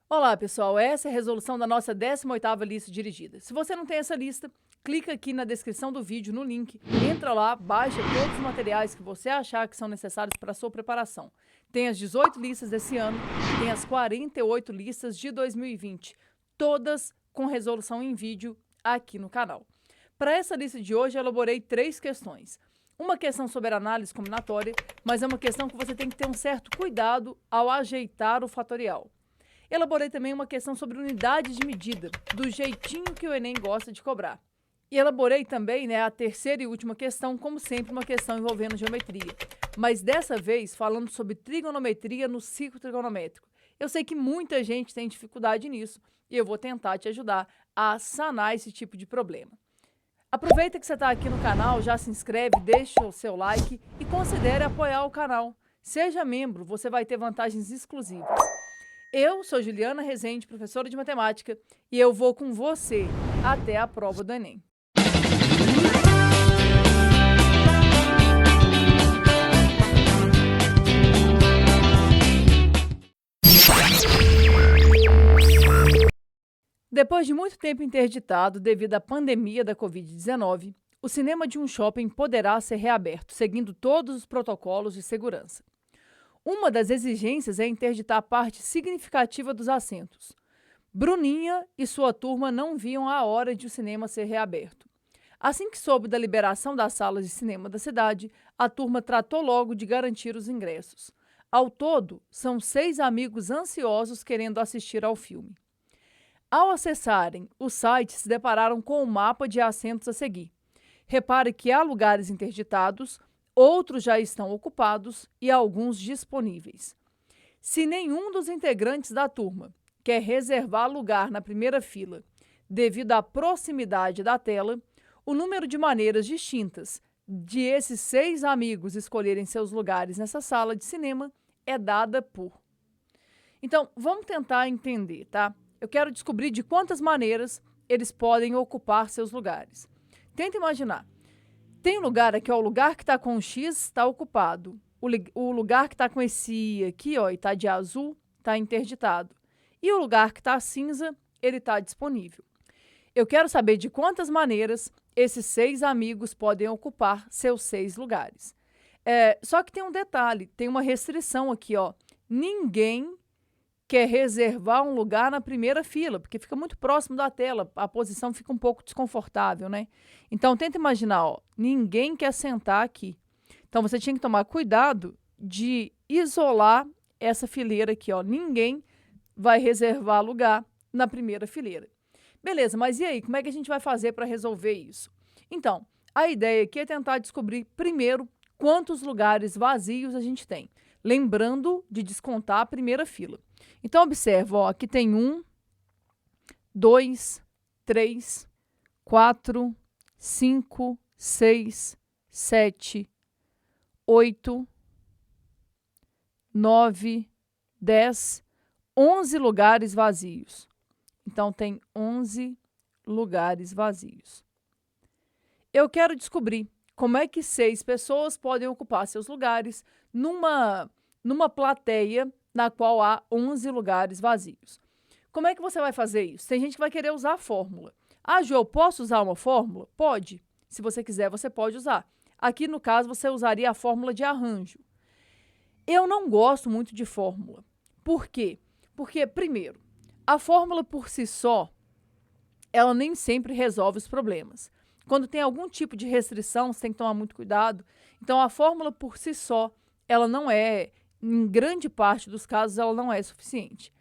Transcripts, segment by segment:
Olá, pessoal. Essa é a resolução da nossa 18ª lista dirigida. Se você não tem essa lista, clica aqui na descrição do vídeo, no link, entra lá, baixa todos os materiais que você achar que são necessários para a sua preparação. Tem as 18 listas desse ano, tem as 48 listas de 2020, todas com resolução em vídeo aqui no canal. Para essa lista de hoje, eu elaborei 3 questões. Uma questão sobre análise combinatória, mas é uma questão que você tem que ter um certo cuidado ao ajeitar o fatorial. Elaborei também uma questão sobre unidade de medida, do jeitinho que o Enem gosta de cobrar. E elaborei também, a terceira e última questão, como sempre, uma questão envolvendo geometria. Mas dessa vez, falando sobre trigonometria no ciclo trigonométrico. Eu sei que muita gente tem dificuldade nisso e eu vou tentar te ajudar a sanar esse tipo de problema. Aproveita que você está aqui no canal, já se inscreve, deixa o seu like e considere apoiar o canal. Seja membro, você vai ter vantagens exclusivas. Eu sou Juliana Rezende, professora de matemática, e eu vou com você até a prova do Enem. Depois de muito tempo interditado devido à pandemia da Covid-19, o cinema de um shopping poderá ser reaberto, seguindo todos os protocolos de segurança. Uma das exigências é interditar parte significativa dos assentos. Bruninha e sua turma não viam a hora de o cinema ser reaberto. Assim que soube da liberação das salas de cinema da cidade, a turma tratou logo de garantir os ingressos. Ao todo, são 6 amigos ansiosos querendo assistir ao filme. Ao acessarem o site, se depararam com o mapa de assentos a seguir. Repare que há lugares interditados, outros já estão ocupados e alguns disponíveis. Se nenhum dos integrantes da turma quer reservar lugar na primeira fila devido à proximidade da tela, o número de maneiras distintas de esses 6 amigos escolherem seus lugares nessa sala de cinema é dada por. Então, vamos tentar entender, tá? Eu quero descobrir de quantas maneiras eles podem ocupar seus lugares. Tenta imaginar. Tem um lugar aqui, ó, o lugar que está com X está ocupado. O lugar que está com esse I aqui, ó, e está de azul, está interditado. E o lugar que está cinza, ele está disponível. Eu quero saber de quantas maneiras esses 6 amigos podem ocupar seus 6 lugares. Só que tem um detalhe, tem uma restrição aqui, ó. Ninguém quer reservar um lugar na primeira fila, porque fica muito próximo da tela, a posição fica um pouco desconfortável, né? Então, tenta imaginar, ó, ninguém quer sentar aqui. Então, você tinha que tomar cuidado de isolar essa fileira aqui, ó. Ninguém vai reservar lugar na primeira fileira. Beleza, mas e aí, como é que a gente vai fazer para resolver isso? Então, a ideia aqui é tentar descobrir primeiro quantos lugares vazios a gente tem. Lembrando de descontar a primeira fila. Então, observa, ó, aqui tem 1, 2, 3, 4, 5, 6, 7, 8, 9, 10, 11 lugares vazios. Então, tem 11 lugares vazios. Eu quero descobrir como é que 6 pessoas podem ocupar seus lugares numa plateia na qual há 11 lugares vazios. Como é que você vai fazer isso? Tem gente que vai querer usar a fórmula. Ah, Ju, eu posso usar uma fórmula? Pode. Se você quiser, você pode usar. Aqui, no caso, você usaria a fórmula de arranjo. Eu não gosto muito de fórmula. Por quê? Porque, primeiro, a fórmula por si só, ela nem sempre resolve os problemas. Quando tem algum tipo de restrição, você tem que tomar muito cuidado. Então, a fórmula por si só, ela não é, em grande parte dos casos, ela não é suficiente.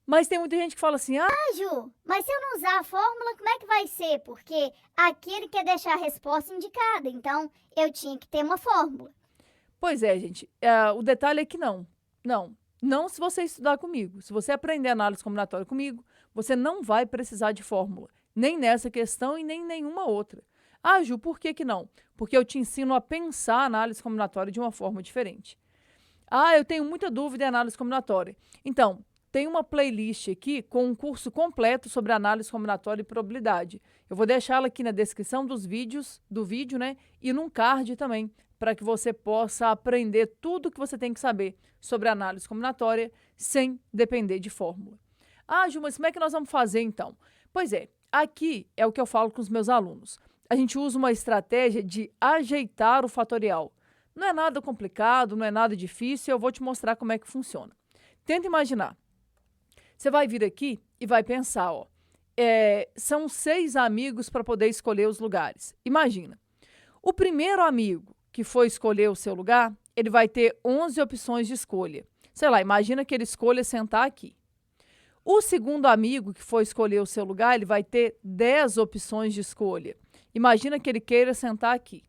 Mas tem muita gente que fala assim, Ju, mas se eu não usar a fórmula, como é que vai ser? Porque aqui ele quer deixar a resposta indicada, então eu tinha que ter uma fórmula. pois é, gente, o detalhe é que não. Não se você estudar comigo. Se você aprender análise combinatória comigo, você não vai precisar de fórmula. Nem nessa questão e nem em nenhuma outra. Ah, Ju, por que que não? Porque eu te ensino a pensar a análise combinatória de uma forma diferente. Ah, eu tenho muita dúvida em análise combinatória. Então, tem uma playlist aqui com um curso completo sobre análise combinatória e probabilidade. Eu vou deixá-la aqui na descrição do vídeo, né? E num card também, para que você possa aprender tudo o que você tem que saber sobre análise combinatória sem depender de fórmula. Ah, Ju, mas como é que nós vamos fazer então? Pois é, aqui é o que eu falo com os meus alunos. A gente usa uma estratégia de ajeitar o fatorial. Não é nada complicado, não é nada difícil, eu vou te mostrar como é que funciona. Tenta imaginar. Você vai vir aqui e vai pensar, ó, são 6 amigos para poder escolher os lugares. Imagina, o primeiro amigo que for escolher o seu lugar, ele vai ter 11 opções de escolha. Sei lá, imagina que ele escolha sentar aqui. O segundo amigo que for escolher o seu lugar, ele vai ter 10 opções de escolha. Imagina que ele queira sentar aqui.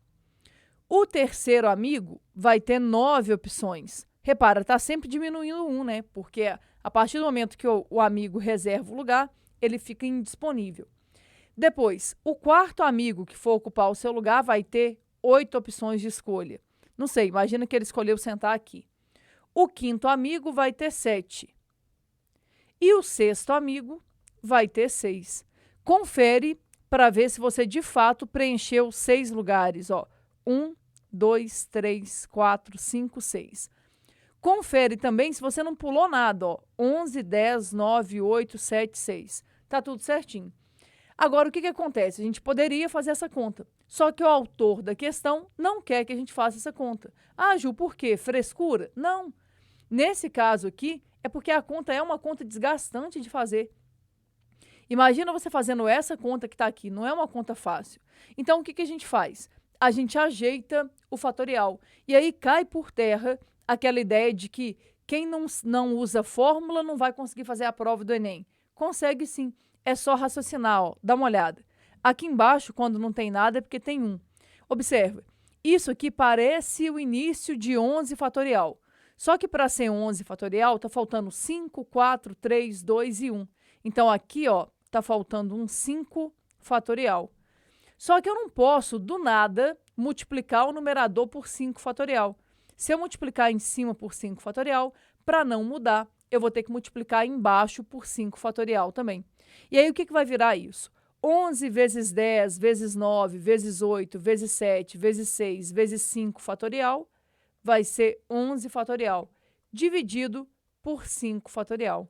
O terceiro amigo vai ter 9 opções. Repara, está sempre diminuindo um, né? Porque a partir do momento que o amigo reserva o lugar, ele fica indisponível. Depois, o quarto amigo que for ocupar o seu lugar vai ter 8 opções de escolha. Não sei, imagina que ele escolheu sentar aqui. O quinto amigo vai ter 7. E o sexto amigo vai ter 6. Confere para ver se você de fato preencheu 6 lugares. Ó. 1, 2, 3, 4, 5, 6. Confere também se você não pulou nada. Ó. 11, 10, 9, 8, 7, 6. Tá tudo certinho. Agora, o que acontece? A gente poderia fazer essa conta. Só que o autor da questão não quer que a gente faça essa conta. Ah, Ju, por quê? Frescura? Não. Nesse caso aqui, é porque a conta é uma conta desgastante de fazer. Imagina você fazendo essa conta que está aqui, não é uma conta fácil. Então, o que a gente faz? A gente ajeita o fatorial. E aí cai por terra aquela ideia de que quem não usa fórmula não vai conseguir fazer a prova do Enem. Consegue sim, é só raciocinar, ó. Dá uma olhada. Aqui embaixo, quando não tem nada, é porque tem 1. Observa, isso aqui parece o início de 11 fatorial. Só que para ser 11 fatorial, está faltando 5, 4, 3, 2 e 1. Então, aqui, ó, está faltando um 5 fatorial. Só que eu não posso, do nada, multiplicar o numerador por 5 fatorial. Se eu multiplicar em cima por 5 fatorial, para não mudar, eu vou ter que multiplicar embaixo por 5 fatorial também. E aí, o que vai virar isso? 11 vezes 10, vezes 9, vezes 8, vezes 7, vezes 6, vezes 5 fatorial, vai ser 11 fatorial, dividido por 5 fatorial.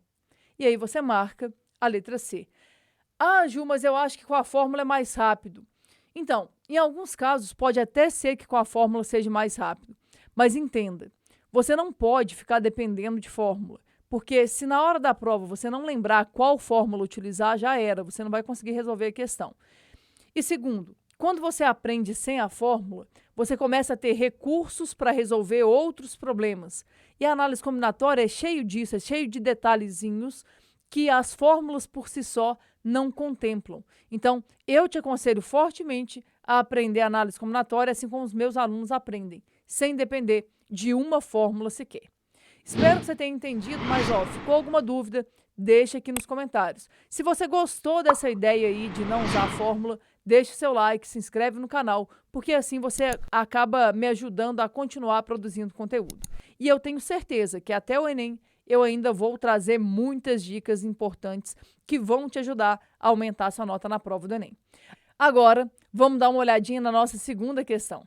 E aí você marca a letra C. Ah, Ju, mas eu acho que com a fórmula é mais rápido. Então, em alguns casos, pode até ser que com a fórmula seja mais rápido. Mas entenda, você não pode ficar dependendo de fórmula. Porque se na hora da prova você não lembrar qual fórmula utilizar, já era, você não vai conseguir resolver a questão. E segundo, quando você aprende sem a fórmula, você começa a ter recursos para resolver outros problemas. E a análise combinatória é cheio disso, é cheio de detalhezinhos que as fórmulas por si só não contemplam. Então, eu te aconselho fortemente a aprender a análise combinatória, assim como os meus alunos aprendem, sem depender de uma fórmula sequer. Espero que você tenha entendido, mas ó, ficou alguma dúvida? Deixa aqui nos comentários. Se você gostou dessa ideia aí de não usar a fórmula, deixe seu like, se inscreve no canal, porque assim você acaba me ajudando a continuar produzindo conteúdo. E eu tenho certeza que até o Enem eu ainda vou trazer muitas dicas importantes que vão te ajudar a aumentar sua nota na prova do Enem. Agora, vamos dar uma olhadinha na nossa segunda questão.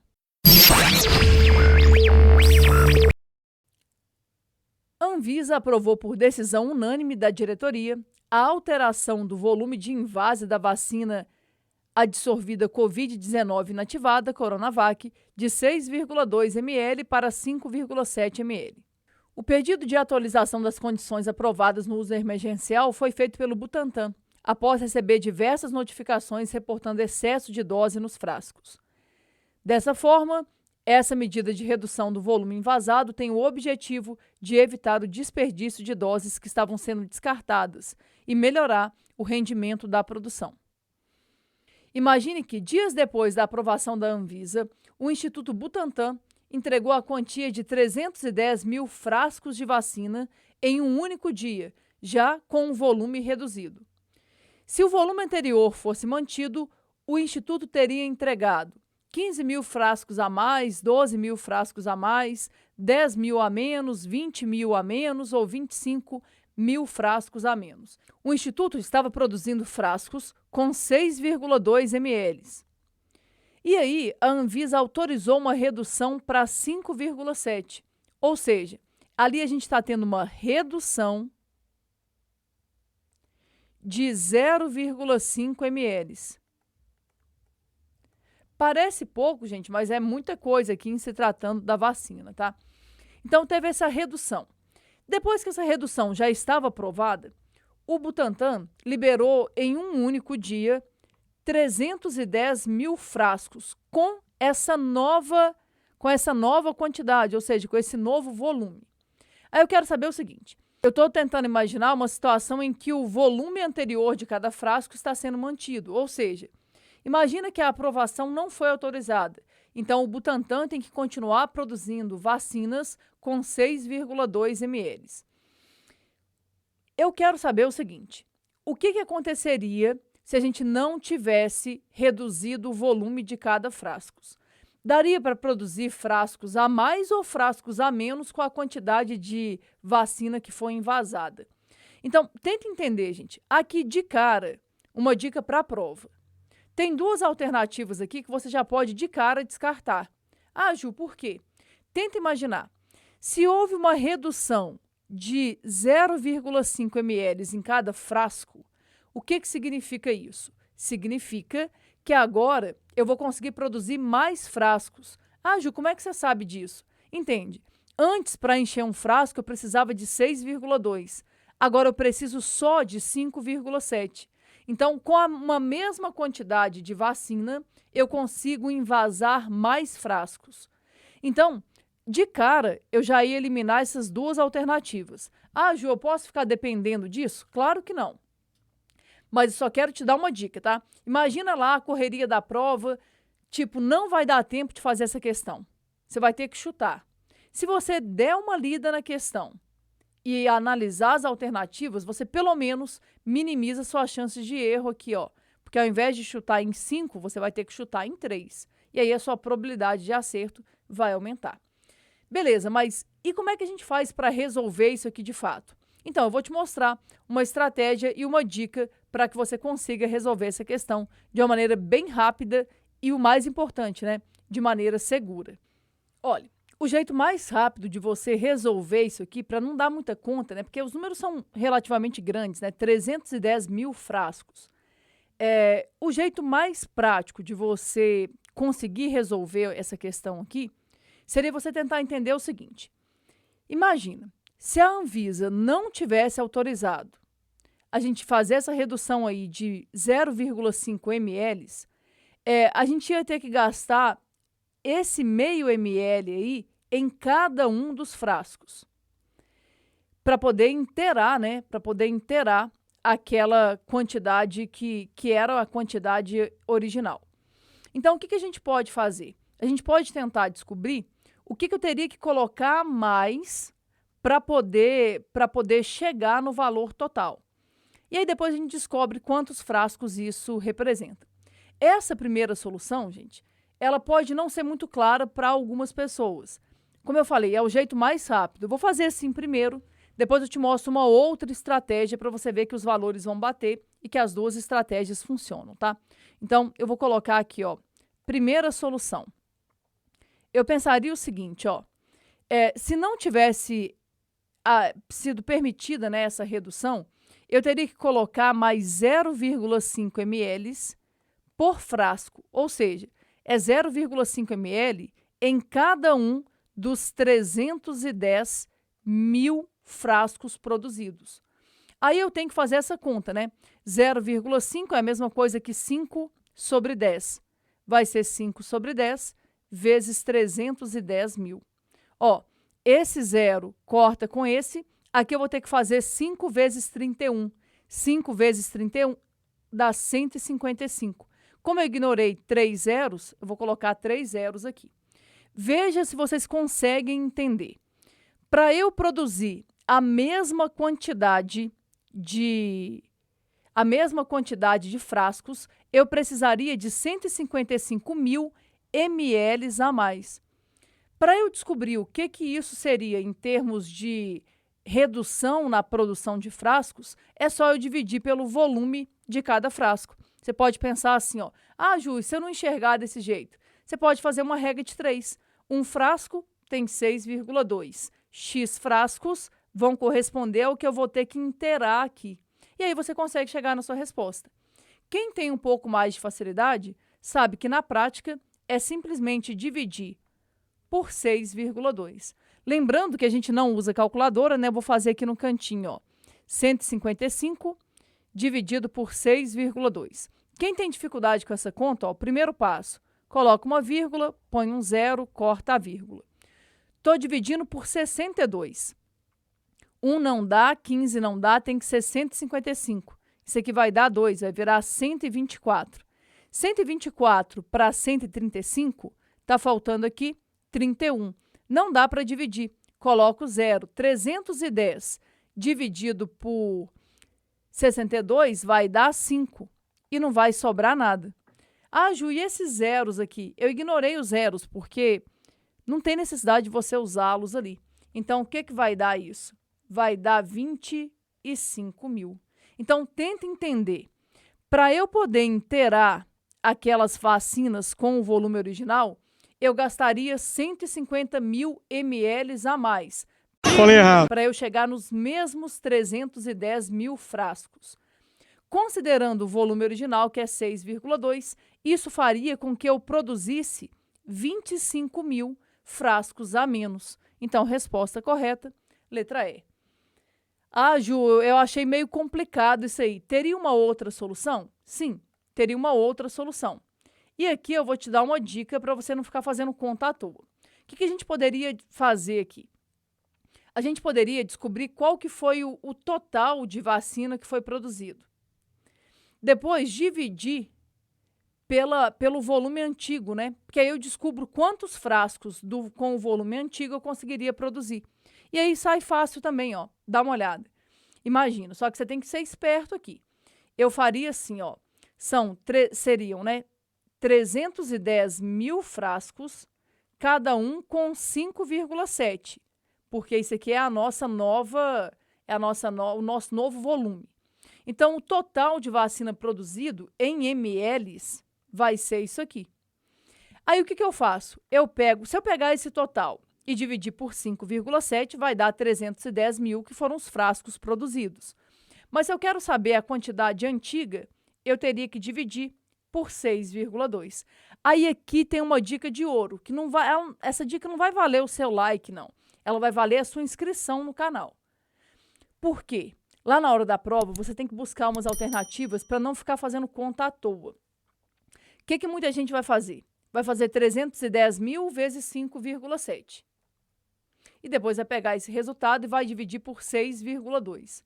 A Anvisa aprovou por decisão unânime da diretoria a alteração do volume de invase da vacina adsorvida Covid-19 inativada Coronavac de 6,2 ml para 5,7 ml. O pedido de atualização das condições aprovadas no uso emergencial foi feito pelo Butantan, após receber diversas notificações reportando excesso de dose nos frascos. Dessa forma, essa medida de redução do volume invasado tem o objetivo de evitar o desperdício de doses que estavam sendo descartadas e melhorar o rendimento da produção. Imagine que, dias depois da aprovação da Anvisa, o Instituto Butantan entregou a quantia de 310 mil frascos de vacina em um único dia, já com um volume reduzido. Se o volume anterior fosse mantido, o Instituto teria entregado 15 mil frascos a mais, 12 mil frascos a mais, 10 mil a menos, 20 mil a menos ou 25 mil frascos a menos. O Instituto estava produzindo frascos com 6,2 ml. E aí, a Anvisa autorizou uma redução para 5,7. Ou seja, ali a gente está tendo uma redução de 0,5 ml. Parece pouco, gente, mas é muita coisa aqui em se tratando da vacina, tá? Então, teve essa redução. Depois que essa redução já estava aprovada, o Butantan liberou em um único dia 310 mil frascos com essa nova quantidade, ou seja, com esse novo volume. Aí eu quero saber o seguinte: eu estou tentando imaginar uma situação em que o volume anterior de cada frasco está sendo mantido, ou seja, imagina que a aprovação não foi autorizada. Então, o Butantan tem que continuar produzindo vacinas com 6,2 ml. Eu quero saber o seguinte: o que aconteceria se a gente não tivesse reduzido o volume de cada frasco? Daria para produzir frascos a mais ou frascos a menos com a quantidade de vacina que foi envasada? Então, tenta entender, gente. Aqui, de cara, uma dica para a prova. Tem duas alternativas aqui que você já pode, de cara, descartar. Ah, Ju, por quê? Tenta imaginar. Se houve uma redução de 0,5 ml em cada frasco, o que significa isso? Significa que agora eu vou conseguir produzir mais frascos. Ah, Ju, como é que você sabe disso? Entende? Antes, para encher um frasco, eu precisava de 6,2. Agora eu preciso só de 5,7. Então, com uma mesma quantidade de vacina, eu consigo envasar mais frascos. Então, de cara, eu já ia eliminar essas duas alternativas. Ah, Ju, eu posso ficar dependendo disso? Claro que não. Mas eu só quero te dar uma dica, tá? Imagina lá a correria da prova, tipo, não vai dar tempo de fazer essa questão. Você vai ter que chutar. Se você der uma lida na questão e analisar as alternativas, você pelo menos minimiza suas chances de erro aqui, ó. Porque ao invés de chutar em 5, você vai ter que chutar em 3. E aí a sua probabilidade de acerto vai aumentar. Beleza, mas e como é que a gente faz para resolver isso aqui de fato? Então, eu vou te mostrar uma estratégia e uma dica para que você consiga resolver essa questão de uma maneira bem rápida e, o mais importante, né, de maneira segura. Olha, o jeito mais rápido de você resolver isso aqui, para não dar muita conta, né, porque os números são relativamente grandes, né, 310 mil frascos. O jeito mais prático de você conseguir resolver essa questão aqui seria você tentar entender o seguinte. Imagina, se a Anvisa não tivesse autorizado a gente fazer essa redução aí de 0,5 ml, a gente ia ter que gastar esse meio ml aí em cada um dos frascos para poder inteirar, né? Para poder inteirar aquela quantidade que era a quantidade original. Então, o que a gente pode fazer? A gente pode tentar descobrir o que eu teria que colocar mais para poder chegar no valor total. E aí depois a gente descobre quantos frascos isso representa. Essa primeira solução, gente, ela pode não ser muito clara para algumas pessoas. Como eu falei, é o jeito mais rápido. Eu vou fazer assim primeiro, depois eu te mostro uma outra estratégia para você ver que os valores vão bater e que as duas estratégias funcionam, tá? Então, eu vou colocar aqui, ó, primeira solução. Eu pensaria o seguinte, ó, se não tivesse sido permitida, né, essa redução, eu teria que colocar mais 0,5 ml por frasco, ou seja, é 0,5 ml em cada um dos 310 mil frascos produzidos. Aí eu tenho que fazer essa conta, né? 0,5 é a mesma coisa que 5 sobre 10. Vai ser 5 sobre 10 vezes 310 mil. Ó, esse zero corta com esse. Aqui eu vou ter que fazer 5 vezes 31. 5 vezes 31 dá 155. Como eu ignorei 3 zeros, eu vou colocar 3 zeros aqui. Veja se vocês conseguem entender. Para eu produzir a mesma quantidade de frascos, eu precisaria de 155 mil ml a mais. Para eu descobrir o que isso seria em termos de redução na produção de frascos, é só eu dividir pelo volume de cada frasco. Você pode pensar assim, ó. Ah, Ju, se eu não enxergar desse jeito, você pode fazer uma regra de 3. Um frasco tem 6,2. X frascos vão corresponder ao que eu vou ter que inteirar aqui. E aí você consegue chegar na sua resposta. Quem tem um pouco mais de facilidade sabe que na prática é simplesmente dividir por 6,2. Lembrando que a gente não usa calculadora, né? Eu vou fazer aqui no cantinho, ó. 155 dividido por 6,2. Quem tem dificuldade com essa conta, ó, o primeiro passo, coloca uma vírgula, põe um zero, corta a vírgula. Estou dividindo por 62. 1 não dá, 15 não dá, tem que ser 155. Isso aqui vai dar 2, vai virar 124. 124 para 135, está faltando aqui 31. Não dá para dividir. Coloco zero. 310 dividido por 62 vai dar 5. E não vai sobrar nada. Ah, Ju, e esses zeros aqui? Eu ignorei os zeros, porque não tem necessidade de você usá-los ali. Então, o que, que vai dar isso? Vai dar 25 mil. Então, tenta entender. Para eu poder inteirar aquelas vacinas com o volume original, eu gastaria 150 mil ml a mais. Falei errado. Para eu chegar nos mesmos 310 mil frascos. Considerando o volume original, que é 6,2, isso faria com que eu produzisse 25 mil frascos a menos. Então, resposta correta, letra E. Ah, Ju, eu achei meio complicado isso aí. Teria uma outra solução? Sim, teria uma outra solução. E aqui eu vou te dar uma dica para você não ficar fazendo conta à toa. O que a gente poderia fazer aqui? A gente poderia descobrir qual que foi o total de vacina que foi produzido. Depois, dividir pelo volume antigo, né? Porque aí eu descubro quantos frascos com o volume antigo eu conseguiria produzir. E aí sai fácil também, ó. Dá uma olhada. Imagina, só que você tem que ser esperto aqui. Eu faria assim, ó. Seriam, né? 310 mil frascos, cada um com 5,7. Porque isso aqui é a nossa nova, o nosso novo volume. Então, o total de vacina produzido em ml vai ser isso aqui. Aí, o que eu faço? Se eu pegar esse total e dividir por 5,7, vai dar 310 mil, que foram os frascos produzidos. Mas se eu quero saber a quantidade antiga, eu teria que dividir por 6,2. Aí, aqui tem uma dica de ouro, que não vai, essa dica não vai valer o seu like, não. Ela vai valer a sua inscrição no canal. Por quê? Lá na hora da prova, você tem que buscar umas alternativas para não ficar fazendo conta à toa. O que muita gente vai fazer? Vai fazer 310 mil vezes 5,7. E depois vai pegar esse resultado e vai dividir por 6,2.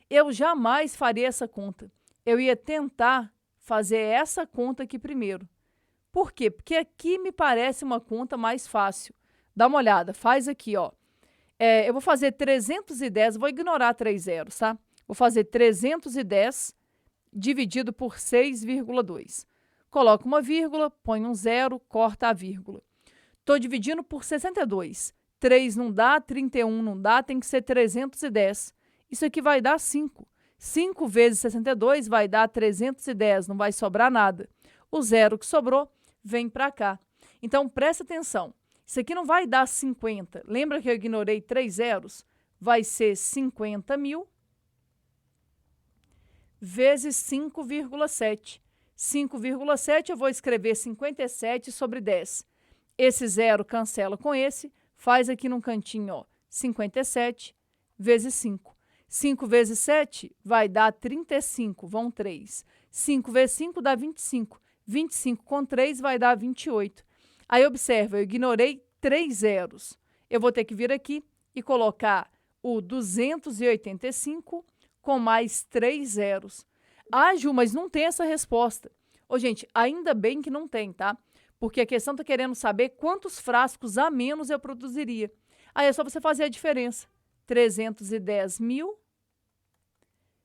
Eu jamais faria essa conta. Eu ia tentar fazer essa conta aqui primeiro. Por quê? Porque aqui me parece uma conta mais fácil. Dá uma olhada, faz aqui, ó. Eu vou fazer 310, vou ignorar 3 zeros, tá? Vou fazer 310 dividido por 6,2. Coloco uma vírgula, põe um zero, corta a vírgula. Estou dividindo por 62. 3 não dá, 31 não dá, tem que ser 310. Isso aqui vai dar 5. 5 vezes 62 vai dar 310, não vai sobrar nada. O zero que sobrou vem para cá. Então, presta atenção. Isso aqui não vai dar 50. Lembra que eu ignorei 3 zeros? Vai ser 50 mil vezes 5,7. 5,7 eu vou escrever 57 sobre 10. Esse zero cancela com esse, faz aqui num cantinho, ó, 57 vezes 5. 5 vezes 7 vai dar 35, vão 3. 5 vezes 5 dá 25. 25 com 3 vai dar 28. Aí, observa, eu ignorei 3 zeros. Eu vou ter que vir aqui e colocar o 285 com mais 3 zeros. Ah, Ju, mas não tem essa resposta. Ô, gente, ainda bem que não tem, tá? Porque a questão está querendo saber quantos frascos a menos eu produziria. Aí é só você fazer a diferença. 310 mil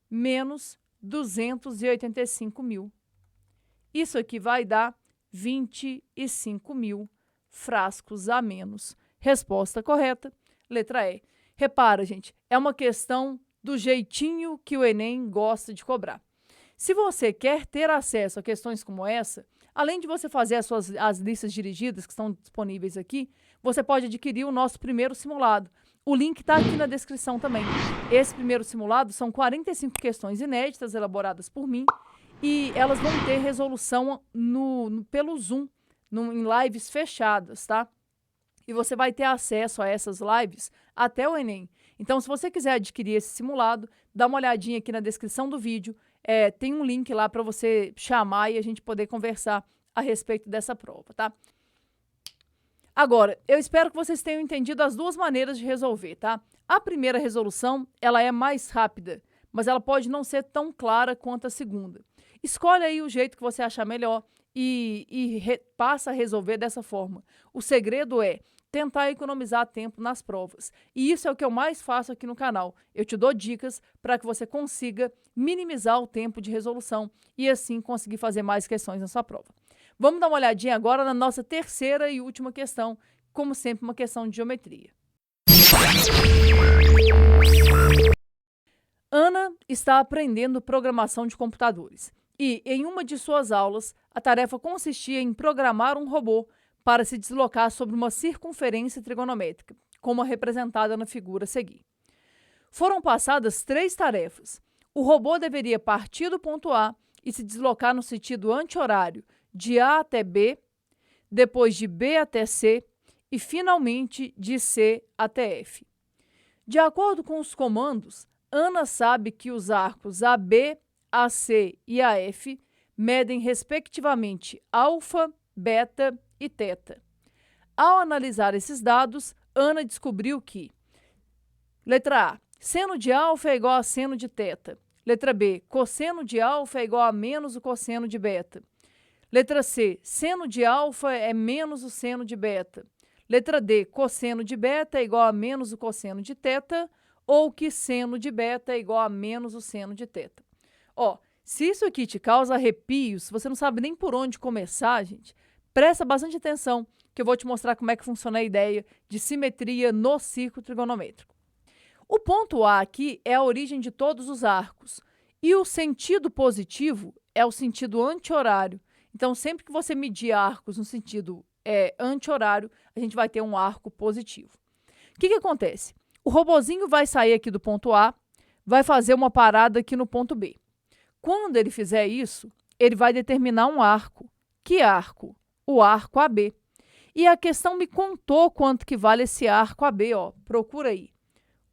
menos 285 mil. Isso aqui vai dar 25 mil frascos a menos. Resposta correta, letra E. Repara, gente, é uma questão do jeitinho que o Enem gosta de cobrar. Se você quer ter acesso a questões como essa, além de você fazer as listas dirigidas que estão disponíveis aqui, você pode adquirir o nosso primeiro simulado. O link está aqui na descrição também. Esse primeiro simulado são 45 questões inéditas elaboradas por mim e elas vão ter resolução pelo Zoom, em lives fechadas, tá? E você vai ter acesso a essas lives até o Enem. Então, se você quiser adquirir esse simulado, dá uma olhadinha aqui na descrição do vídeo. Tem um link lá para você chamar e a gente poder conversar a respeito dessa prova, tá? Agora, eu espero que vocês tenham entendido as duas maneiras de resolver, tá? A primeira resolução, ela é mais rápida, mas ela pode não ser tão clara quanto a segunda. Escolhe aí o jeito que você achar melhor passa a resolver dessa forma. O segredo é tentar economizar tempo nas provas. E isso é o que eu mais faço aqui no canal. Eu te dou dicas para que você consiga minimizar o tempo de resolução e assim conseguir fazer mais questões na sua prova. Vamos dar uma olhadinha agora na nossa terceira e última questão, como sempre uma questão de geometria. Ana está aprendendo programação de computadores e, em uma de suas aulas, a tarefa consistia em programar um robô para se deslocar sobre uma circunferência trigonométrica, como a representada na figura a seguir. Foram passadas 3 tarefas. O robô deveria partir do ponto A e se deslocar no sentido anti-horário de A até B, depois de B até C e, finalmente, de C até F. De acordo com os comandos, Ana sabe que os arcos AB, AC e AF medem, respectivamente, alfa, beta e teta. Ao analisar esses dados, Ana descobriu que: letra A, seno de alfa é igual a seno de teta. Letra B, cosseno de alfa é igual a menos o cosseno de beta. Letra C, seno de alfa é menos o seno de beta. Letra D, cosseno de beta é igual a menos o cosseno de teta, ou que seno de beta é igual a menos o seno de teta. Ó, se isso aqui te causa arrepios, se você não sabe nem por onde começar, gente, presta bastante atenção, que eu vou te mostrar como é que funciona a ideia de simetria no círculo trigonométrico. O ponto A aqui é a origem de todos os arcos, e o sentido positivo é o sentido anti-horário. Então, sempre que você medir arcos no sentido anti-horário, a gente vai ter um arco positivo. O que acontece? O robozinho vai sair aqui do ponto A, vai fazer uma parada aqui no ponto B. Quando ele fizer isso, ele vai determinar um arco. Que arco? O arco AB. E a questão me contou quanto que vale esse arco AB, ó. Procura aí.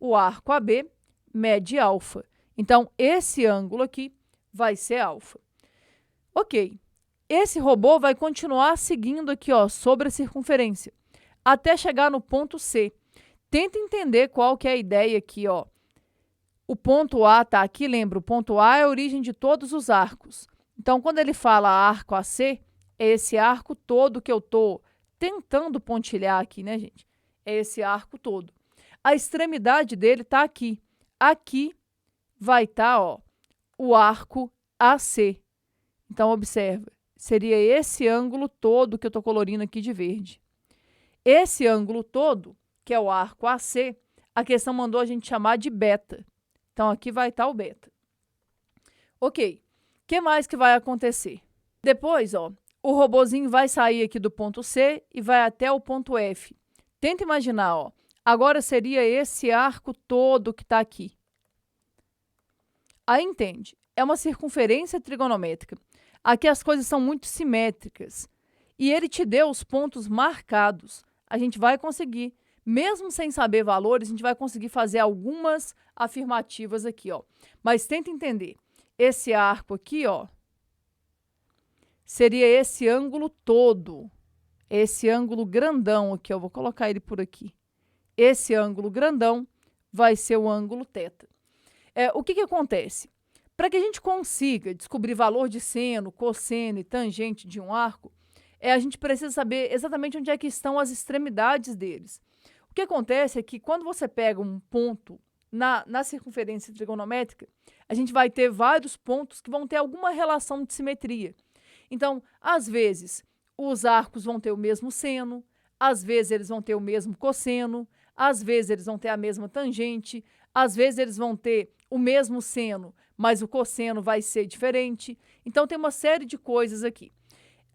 O arco AB mede alfa. Então, esse ângulo aqui vai ser alfa. Ok. Esse robô vai continuar seguindo aqui, ó, sobre a circunferência, até chegar no ponto C. Tenta entender qual que é a ideia aqui, ó. O ponto A está aqui, lembra, o ponto A é a origem de todos os arcos. Então, quando ele fala arco AC, é esse arco todo que eu estou tentando pontilhar aqui, né, gente? É esse arco todo. A extremidade dele está aqui. Aqui vai estar, ó, o arco AC. Então, observa. Seria esse ângulo todo que eu estou colorindo aqui de verde. Esse ângulo todo, que é o arco AC, a questão mandou a gente chamar de beta. Então, aqui vai estar o beta. Ok. O que mais que vai acontecer? Depois, ó, o robozinho vai sair aqui do ponto C e vai até o ponto F. Tenta imaginar, ó. Agora seria esse arco todo que está aqui. Aí entende. É uma circunferência trigonométrica. Aqui as coisas são muito simétricas. E ele te deu os pontos marcados. A gente vai conseguir, mesmo sem saber valores, a gente vai conseguir fazer algumas afirmativas aqui, ó. Mas tenta entender. Esse arco aqui, ó, seria esse ângulo todo. Esse ângulo grandão aqui, ó. Vou colocar ele por aqui. Esse ângulo grandão vai ser o ângulo θ. O que acontece? Para que a gente consiga descobrir valor de seno, cosseno e tangente de um arco, a gente precisa saber exatamente onde é que estão as extremidades deles. O que acontece é que quando você pega um ponto na circunferência trigonométrica, a gente vai ter vários pontos que vão ter alguma relação de simetria. Então, às vezes, os arcos vão ter o mesmo seno, às vezes eles vão ter o mesmo cosseno, às vezes eles vão ter a mesma tangente, às vezes eles vão ter o mesmo seno, mas o cosseno vai ser diferente. Então, tem uma série de coisas aqui.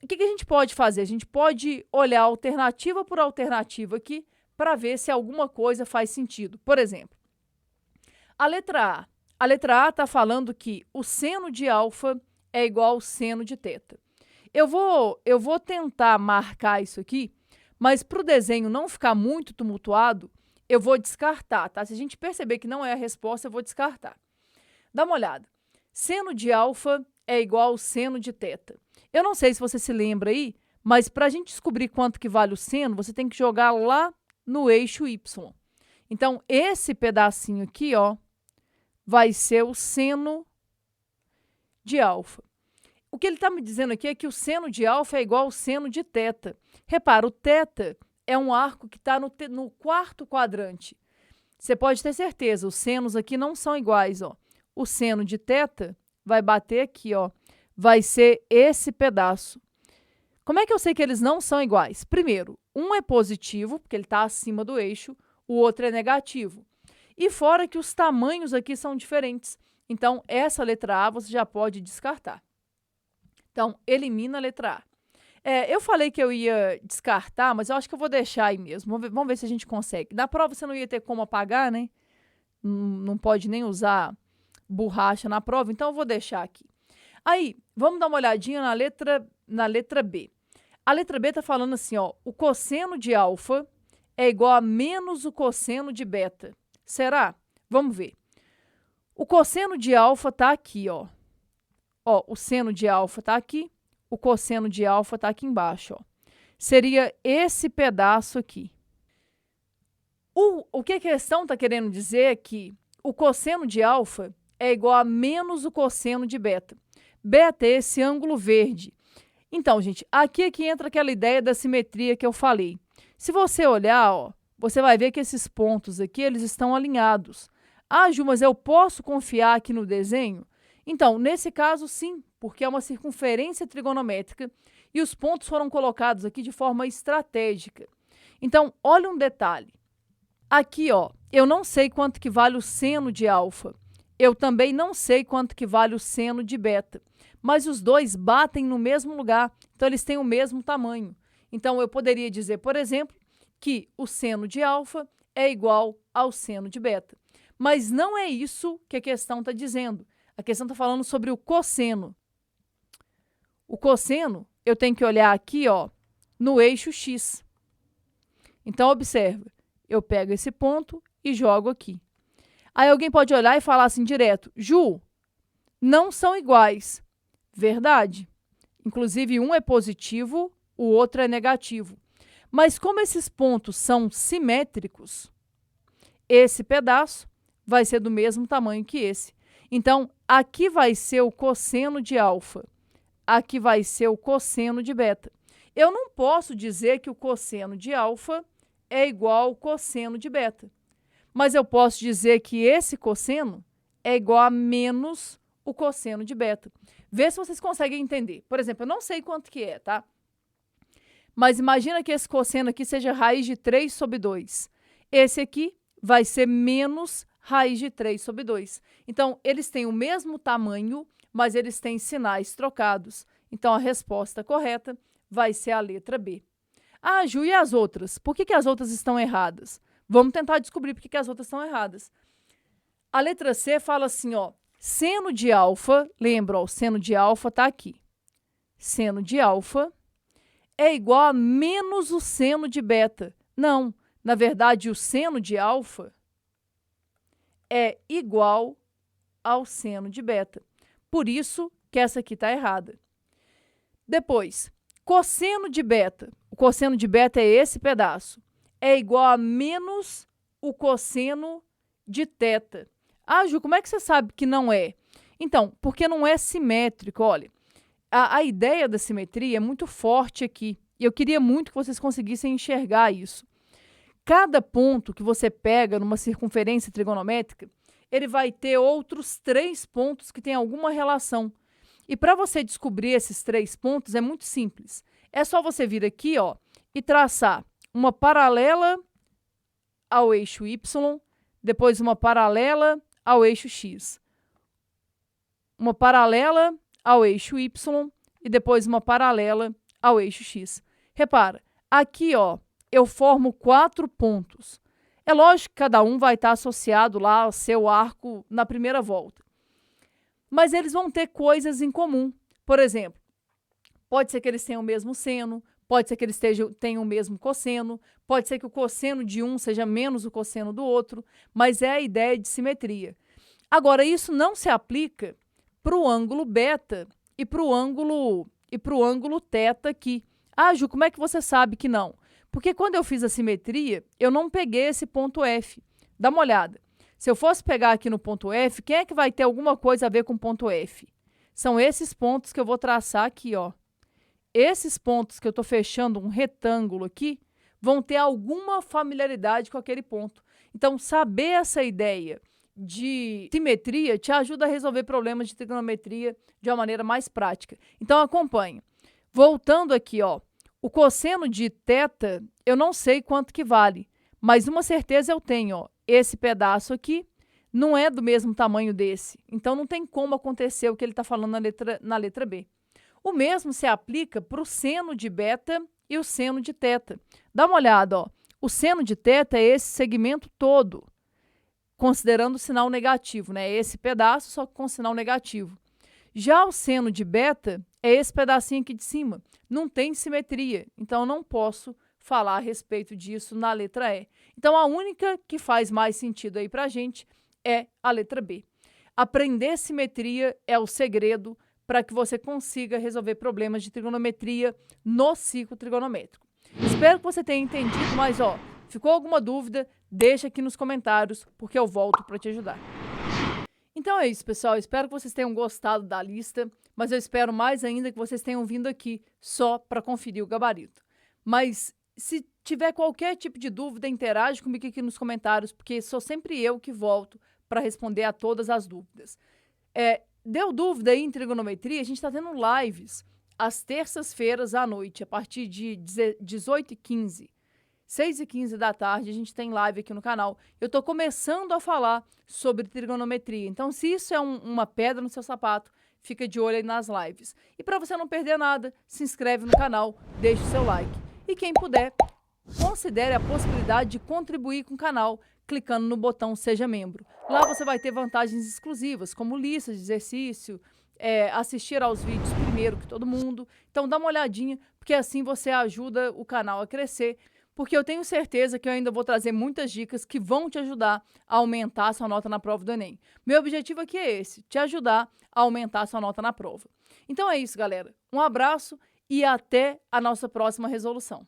O que a gente pode fazer? A gente pode olhar alternativa por alternativa aqui para ver se alguma coisa faz sentido. Por exemplo, a letra A. A letra A está falando que o seno de alfa é igual ao seno de teta. Eu vou tentar marcar isso aqui, mas para o desenho não ficar muito tumultuado, eu vou descartar, tá? Se a gente perceber que não é a resposta, eu vou descartar. Dá uma olhada. Seno de alfa é igual ao seno de teta. Eu não sei se você se lembra aí, mas para a gente descobrir quanto que vale o seno, você tem que jogar lá no eixo Y. Então, esse pedacinho aqui, ó, vai ser o seno de alfa. O que ele está me dizendo aqui é que o seno de alfa é igual ao seno de teta. Repara, o teta é um arco que está no quarto quadrante. Você pode ter certeza, os senos aqui não são iguais, ó. O seno de teta vai bater aqui, ó. Vai ser esse pedaço. Como é que eu sei que eles não são iguais? Primeiro, um é positivo, porque ele está acima do eixo, o outro é negativo. E fora que os tamanhos aqui são diferentes. Então, essa letra A você já pode descartar. Então, elimina a letra A. Eu falei que eu ia descartar, mas eu acho que eu vou deixar aí mesmo. Vamos ver se a gente consegue. Na prova você não ia ter como apagar, né? Não pode nem usar borracha na prova, então eu vou deixar aqui. Aí, vamos dar uma olhadinha na letra B. A letra B está falando assim, ó, o cosseno de alfa é igual a menos o cosseno de beta. Será? Vamos ver. O cosseno de alfa está aqui, ó. Ó, o seno de alfa está aqui, o cosseno de alfa está aqui embaixo, ó. Seria esse pedaço aqui. O que a questão está querendo dizer é que o cosseno de alfa é igual a menos o cosseno de beta. Beta é esse ângulo verde. Então, gente, aqui é que entra aquela ideia da simetria que eu falei. Se você olhar, ó, você vai ver que esses pontos aqui, eles estão alinhados. Ah, Ju, mas eu posso confiar aqui no desenho? Então, nesse caso, sim, porque é uma circunferência trigonométrica e os pontos foram colocados aqui de forma estratégica. Então, olha um detalhe. Aqui, ó, eu não sei quanto que vale o seno de alfa. Eu também não sei quanto que vale o seno de beta. Mas os dois batem no mesmo lugar, então eles têm o mesmo tamanho. Então, eu poderia dizer, por exemplo, que o seno de alfa é igual ao seno de beta. Mas não é isso que a questão está dizendo. A questão está falando sobre o cosseno. O cosseno, eu tenho que olhar aqui, ó, no eixo X. Então, observa, eu pego esse ponto e jogo aqui. Aí alguém pode olhar e falar assim direto, Ju, não são iguais. Verdade. Inclusive, um é positivo, o outro é negativo. Mas como esses pontos são simétricos, esse pedaço vai ser do mesmo tamanho que esse. Então, aqui vai ser o cosseno de alfa, aqui vai ser o cosseno de beta. Eu não posso dizer que o cosseno de alfa é igual ao cosseno de beta, mas eu posso dizer que esse cosseno é igual a menos o cosseno de beta. Vê se vocês conseguem entender. Por exemplo, eu não sei quanto que é, tá? Mas imagina que esse cosseno aqui seja raiz de 3 sobre 2. Esse aqui vai ser menos raiz de 3 sobre 2. Então, eles têm o mesmo tamanho, mas eles têm sinais trocados. Então, a resposta correta vai ser a letra B. Ah, Ju, e as outras? Por que as outras estão erradas? Vamos tentar descobrir por que as outras estão erradas. A letra C fala assim, ó, seno de alfa, lembra, ó, o seno de alfa está aqui. Seno de alfa é igual a menos o seno de beta. Não, na verdade, o seno de alfa é igual ao seno de beta. Por isso que essa aqui está errada. Depois, cosseno de beta. O cosseno de beta é esse pedaço. É igual a menos o cosseno de teta. Ah, Ju, como é que você sabe que não é? Então, porque não é simétrico. Olha, a ideia da simetria é muito forte aqui. E eu queria muito que vocês conseguissem enxergar isso. Cada ponto que você pega numa circunferência trigonométrica, ele vai ter outros 3 pontos que têm alguma relação. E para você descobrir esses 3 pontos é muito simples. É só você vir aqui, ó, e traçar uma paralela ao eixo Y, depois uma paralela ao eixo x. Uma paralela ao eixo y e depois uma paralela ao eixo x. Repara, aqui, ó, eu formo 4 pontos. É lógico que cada um vai estar associado lá ao seu arco na primeira volta. Mas eles vão ter coisas em comum. Por exemplo, pode ser que eles tenham o mesmo seno, pode ser que eles tenham o mesmo cosseno, pode ser que o cosseno de um seja menos o cosseno do outro, mas é a ideia de simetria. Agora, isso não se aplica para o ângulo beta e para o ângulo θ aqui. Ah, Ju, como é que você sabe que não? Porque quando eu fiz a simetria, eu não peguei esse ponto F. Dá uma olhada. Se eu fosse pegar aqui no ponto F, quem é que vai ter alguma coisa a ver com o ponto F? São esses pontos que eu vou traçar aqui, ó. Esses pontos que eu estou fechando um retângulo aqui, vão ter alguma familiaridade com aquele ponto. Então, saber essa ideia de simetria te ajuda a resolver problemas de trigonometria de uma maneira mais prática. Então, acompanhe. Voltando aqui, ó, o cosseno de θ, eu não sei quanto que vale, mas uma certeza eu tenho, ó, esse pedaço aqui não é do mesmo tamanho desse, então não tem como acontecer o que ele está falando na letra B. O mesmo se aplica para o seno de beta e o seno de θ. Dá uma olhada, ó, o seno de θ é esse segmento todo, considerando o sinal negativo, né? Esse pedaço só com sinal negativo. Já o seno de beta é esse pedacinho aqui de cima. Não tem simetria, então eu não posso falar a respeito disso na letra E. Então, a única que faz mais sentido aí pra gente é a letra B. Aprender simetria é o segredo para que você consiga resolver problemas de trigonometria no ciclo trigonométrico. Espero que você tenha entendido, mas, ó, ficou alguma dúvida? Deixa aqui nos comentários, porque eu volto para te ajudar. Então é isso, pessoal. Espero que vocês tenham gostado da lista, mas eu espero mais ainda que vocês tenham vindo aqui só para conferir o gabarito. Mas se tiver qualquer tipo de dúvida, interage comigo aqui nos comentários, porque sou sempre eu que volto para responder a todas as dúvidas. Deu dúvida aí em trigonometria? A gente está tendo lives às terças-feiras à noite, a partir de 18h15. 6h15 da tarde, a gente tem live aqui no canal. Eu estou começando a falar sobre trigonometria. Então, se isso é uma pedra no seu sapato, fica de olho aí nas lives. E para você não perder nada, se inscreve no canal, deixe o seu like. E quem puder, considere a possibilidade de contribuir com o canal, clicando no botão Seja Membro. Lá você vai ter vantagens exclusivas, como listas de exercício, assistir aos vídeos primeiro que todo mundo. Então, dá uma olhadinha, porque assim você ajuda o canal a crescer, porque eu tenho certeza que eu ainda vou trazer muitas dicas que vão te ajudar a aumentar a sua nota na prova do Enem. Meu objetivo aqui é esse, te ajudar a aumentar a sua nota na prova. Então é isso, galera. Um abraço e até a nossa próxima resolução.